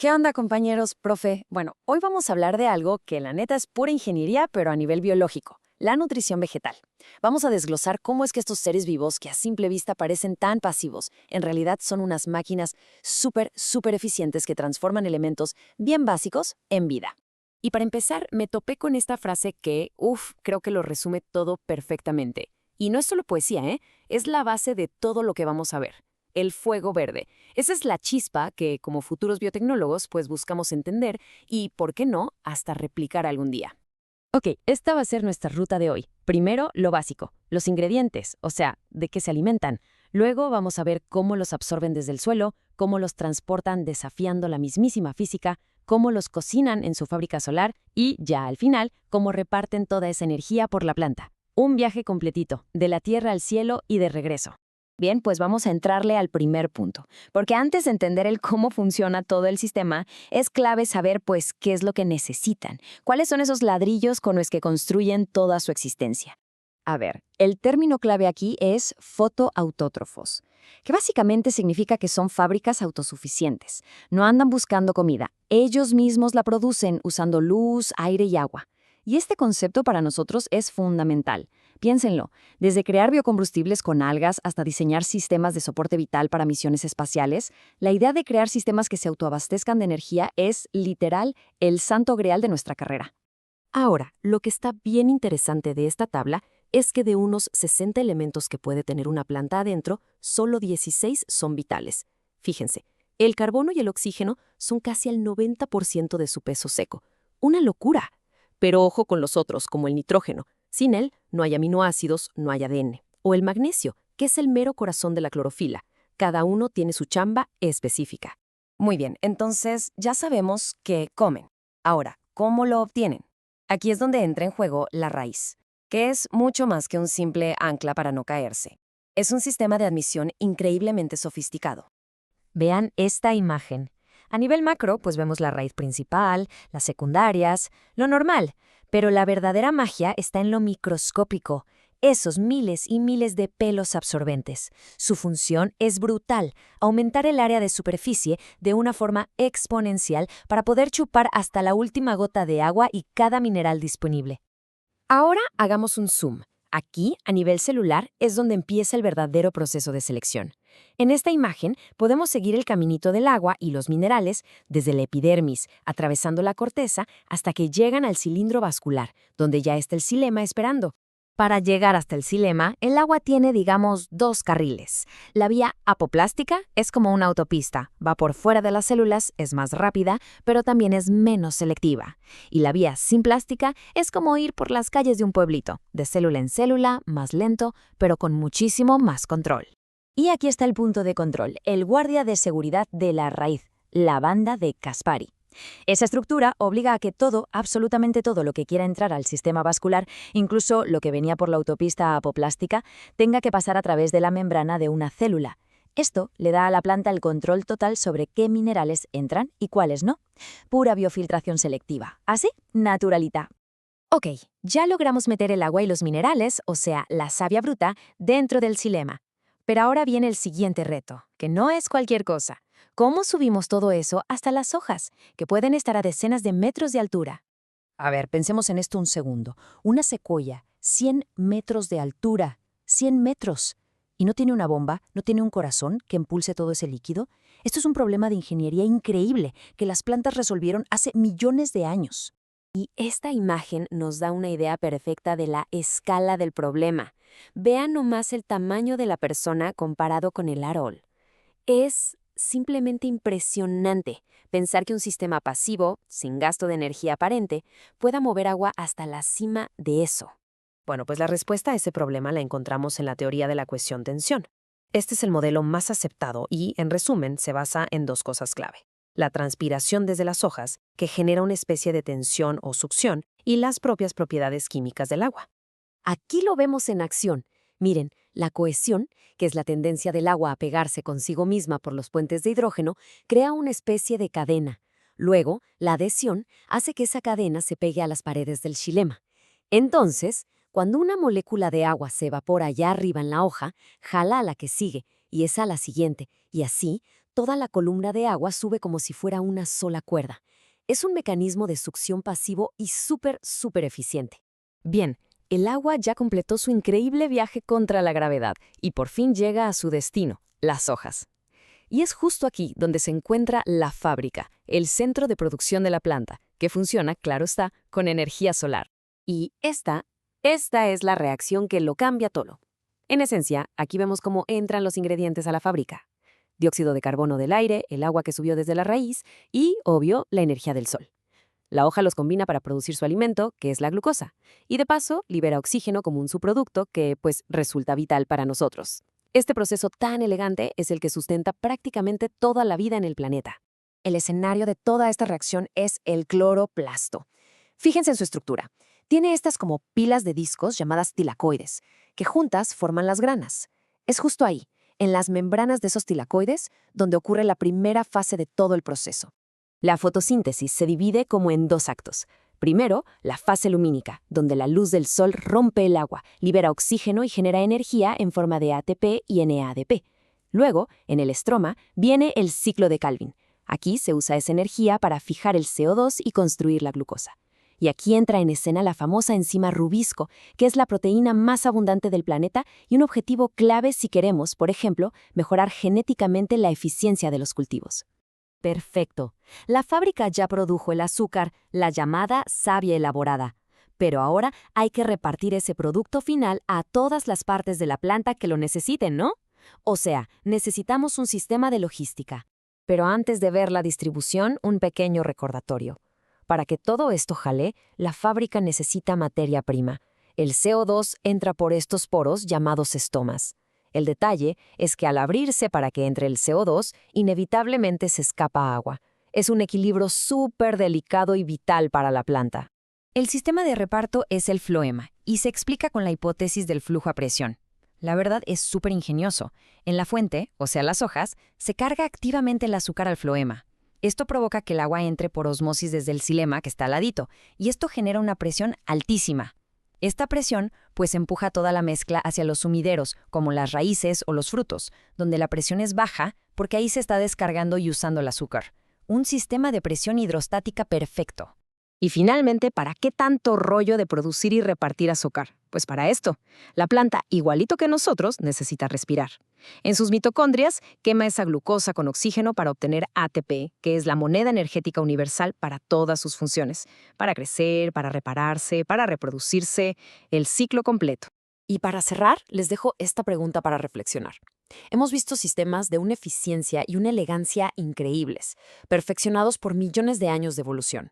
¿Qué onda, compañeros, profe? Bueno, hoy vamos a hablar de algo que la neta es pura ingeniería, pero a nivel biológico, la nutrición vegetal. Vamos a desglosar cómo es que estos seres vivos que a simple vista parecen tan pasivos, en realidad son unas máquinas súper eficientes que transforman elementos bien básicos en vida. Y para empezar, me topé con esta frase que, creo que lo resume todo perfectamente. Y no es solo poesía, ¿eh? Es la base de todo lo que vamos a ver. El fuego verde. Esa es la chispa que, como futuros biotecnólogos, pues buscamos entender y, ¿por qué no?, hasta replicar algún día. Ok, esta va a ser nuestra ruta de hoy. Primero, lo básico, los ingredientes, o sea, de qué se alimentan. Luego vamos a ver cómo los absorben desde el suelo, cómo los transportan desafiando la mismísima física, cómo los cocinan en su fábrica solar y, ya al final, cómo reparten toda esa energía por la planta. Un viaje completito, de la tierra al cielo y de regreso. Bien, pues vamos a entrarle al primer punto, porque antes de entender el cómo funciona todo el sistema, es clave saber, pues, qué es lo que necesitan, cuáles son esos ladrillos con los que construyen toda su existencia. A ver, el término clave aquí es fotoautótrofos, que básicamente significa que son fábricas autosuficientes. No andan buscando comida, ellos mismos la producen usando luz, aire y agua. Y este concepto para nosotros es fundamental. Piénsenlo, desde crear biocombustibles con algas hasta diseñar sistemas de soporte vital para misiones espaciales, la idea de crear sistemas que se autoabastezcan de energía es, literal, el santo grial de nuestra carrera. Ahora, lo que está bien interesante de esta tabla es que de unos 60 elementos que puede tener una planta adentro, solo 16 son vitales. Fíjense, el carbono y el oxígeno son casi el 90% de su peso seco. ¡Una locura! Pero ojo con los otros, como el nitrógeno. Sin él, no hay aminoácidos, no hay ADN. O el magnesio, que es el mero corazón de la clorofila. Cada uno tiene su chamba específica. Muy bien, entonces ya sabemos que comen. Ahora, ¿cómo lo obtienen? Aquí es donde entra en juego la raíz, que es mucho más que un simple ancla para no caerse. Es un sistema de admisión increíblemente sofisticado. Vean esta imagen. A nivel macro, pues vemos la raíz principal, las secundarias, lo normal, pero la verdadera magia está en lo microscópico, esos miles y miles de pelos absorbentes. Su función es brutal, aumentar el área de superficie de una forma exponencial para poder chupar hasta la última gota de agua y cada mineral disponible. Ahora hagamos un zoom. Aquí, a nivel celular, es donde empieza el verdadero proceso de selección. En esta imagen podemos seguir el caminito del agua y los minerales desde la epidermis, atravesando la corteza, hasta que llegan al cilindro vascular, donde ya está el xilema esperando. Para llegar hasta el xilema, el agua tiene, digamos, dos carriles. La vía apoplástica es como una autopista, va por fuera de las células, es más rápida, pero también es menos selectiva. Y la vía simplástica es como ir por las calles de un pueblito, de célula en célula, más lento, pero con muchísimo más control. Y aquí está el punto de control, el guardia de seguridad de la raíz, la banda de Caspari. Esa estructura obliga a que todo, absolutamente todo lo que quiera entrar al sistema vascular, incluso lo que venía por la autopista apoplástica, tenga que pasar a través de la membrana de una célula. Esto le da a la planta el control total sobre qué minerales entran y cuáles no. Pura biofiltración selectiva. Así, naturalita. Ok, ya logramos meter el agua y los minerales, o sea, la savia bruta, dentro del xilema. Pero ahora viene el siguiente reto, que no es cualquier cosa. ¿Cómo subimos todo eso hasta las hojas, que pueden estar a decenas de metros de altura? A ver, pensemos en esto un segundo. Una secuoya, 100 metros de altura. 100 metros. ¿Y no tiene una bomba? ¿No tiene un corazón que impulse todo ese líquido? Esto es un problema de ingeniería increíble que las plantas resolvieron hace millones de años. Y esta imagen nos da una idea perfecta de la escala del problema. Vean nomás el tamaño de la persona comparado con el árbol. Es simplemente impresionante pensar que un sistema pasivo, sin gasto de energía aparente, pueda mover agua hasta la cima de eso. Bueno, pues la respuesta a ese problema la encontramos en la teoría de la cuestión-tensión. Este es el modelo más aceptado y, en resumen, se basa en dos cosas clave. La transpiración desde las hojas, que genera una especie de tensión o succión, y las propias propiedades químicas del agua. Aquí lo vemos en acción. Miren, la cohesión, que es la tendencia del agua a pegarse consigo misma por los puentes de hidrógeno, crea una especie de cadena. Luego, la adhesión hace que esa cadena se pegue a las paredes del xilema. Entonces, cuando una molécula de agua se evapora allá arriba en la hoja, jala a la que sigue y esa a la siguiente, y así, toda la columna de agua sube como si fuera una sola cuerda. Es un mecanismo de succión pasivo y súper eficiente. Bien, el agua ya completó su increíble viaje contra la gravedad y por fin llega a su destino, las hojas. Y es justo aquí donde se encuentra la fábrica, el centro de producción de la planta, que funciona, claro está, con energía solar. Y esta es la reacción que lo cambia todo. En esencia, aquí vemos cómo entran los ingredientes a la fábrica. Dióxido de carbono del aire, el agua que subió desde la raíz y, obvio, la energía del sol. La hoja los combina para producir su alimento, que es la glucosa, y de paso libera oxígeno como un subproducto que, pues, resulta vital para nosotros. Este proceso tan elegante es el que sustenta prácticamente toda la vida en el planeta. El escenario de toda esta reacción es el cloroplasto. Fíjense en su estructura. Tiene estas como pilas de discos llamadas tilacoides, que juntas forman las granas. Es justo ahí, en las membranas de esos tilacoides, donde ocurre la primera fase de todo el proceso. La fotosíntesis se divide como en dos actos. Primero, la fase lumínica, donde la luz del sol rompe el agua, libera oxígeno y genera energía en forma de ATP y NADP. Luego, en el estroma, viene el ciclo de Calvin. Aquí se usa esa energía para fijar el CO2 y construir la glucosa. Y aquí entra en escena la famosa enzima rubisco, que es la proteína más abundante del planeta y un objetivo clave si queremos, por ejemplo, mejorar genéticamente la eficiencia de los cultivos. Perfecto. La fábrica ya produjo el azúcar, la llamada savia elaborada. Pero ahora hay que repartir ese producto final a todas las partes de la planta que lo necesiten, ¿no? O sea, necesitamos un sistema de logística. Pero antes de ver la distribución, un pequeño recordatorio. Para que todo esto jale, la fábrica necesita materia prima. El CO2 entra por estos poros llamados estomas. El detalle es que al abrirse para que entre el CO2, inevitablemente se escapa agua. Es un equilibrio súper delicado y vital para la planta. El sistema de reparto es el floema y se explica con la hipótesis del flujo a presión. La verdad es súper ingenioso. En la fuente, o sea las hojas, se carga activamente el azúcar al floema. Esto provoca que el agua entre por osmosis desde el xilema, que está al ladito, y esto genera una presión altísima. Esta presión, pues, empuja toda la mezcla hacia los sumideros, como las raíces o los frutos, donde la presión es baja porque ahí se está descargando y usando el azúcar. Un sistema de presión hidrostática perfecto. Y finalmente, ¿para qué tanto rollo de producir y repartir azúcar? Pues para esto. La planta, igualito que nosotros, necesita respirar. En sus mitocondrias, quema esa glucosa con oxígeno para obtener ATP, que es la moneda energética universal para todas sus funciones. Para crecer, para repararse, para reproducirse, el ciclo completo. Y para cerrar, les dejo esta pregunta para reflexionar. Hemos visto sistemas de una eficiencia y una elegancia increíbles, perfeccionados por millones de años de evolución.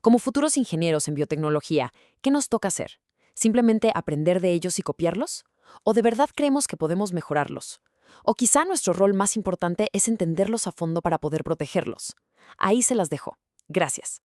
Como futuros ingenieros en biotecnología, ¿qué nos toca hacer? ¿Simplemente aprender de ellos y copiarlos? ¿O de verdad creemos que podemos mejorarlos? O quizá nuestro rol más importante es entenderlos a fondo para poder protegerlos. Ahí se las dejo. Gracias.